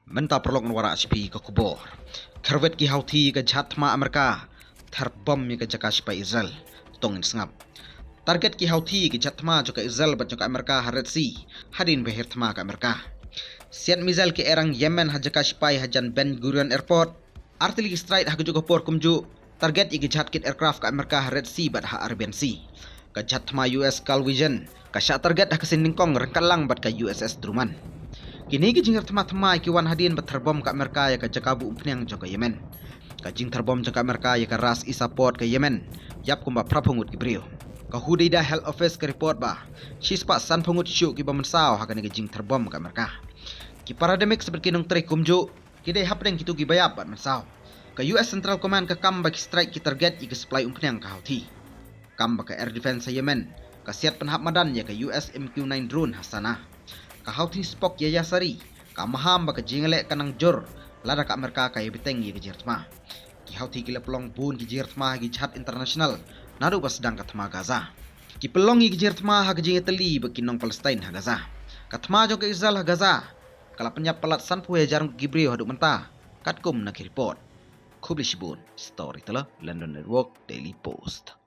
Menta perlok nwara HP ke kubor. Terwet ki hauti ke jatma Amerika. Terbom ke jaka spai Israel. Tongin sengap. Target ki hauti ki jatma joka Israel bat joka Amerika haret si. Hadin behir tma ke Amerika. Siat mizal ki erang Yemen hajaka spai hajan Ben Gurion Airport. Artillery strike hak juga por kumju. Target ki jat kit aircraft ke Amerika haret si bat ha Arabian Sea. Ke jatma US Carl Vision. Ka syak target hak kesindingkong rengkalang bat ke USS Truman. Kini ki jingir tema-tema ki wan hadin terbom ke Amerika ya ke jakabu umpniang joka Yemen. Ka jing terbom joka Amerika ya ke Ras Isa Port ke Yemen. Yap kumba prapungut ki brio. Ka Hudaida Health Office ke report ba. Shispa san pungut syuk ki bamensau hakane ke jing terbom ke Amerika. Ki parademik seperti kinung trik kumju. Kidai hapdeng kitu ki bayap bat mensau. Ka US Central Command ke kam bagi strike ki target ki supply umpniang ke Houthi. Kam ba ke Air Defense Yemen. Ka siat penhap madan ya ke US MQ-9 drone Hasanah. Ka Houthi spok ya yasari, ka maham baka jingelek kanang jor, lada ka Amerika ka yabiteng ya kejertma. Ki Houthi kila pelong bun ki jertma ki jihad internasional, naru ba sedang katma Gaza. Ki pelong ki jertma ha jingeteli baki nong Palestine ha Gaza. Katma jo ke Israel ha Gaza, kala penyap pelat sanpu ya jarang gibrio haduk mentah, katkum nak report. Kublishbun, story telah London Network Daily Post.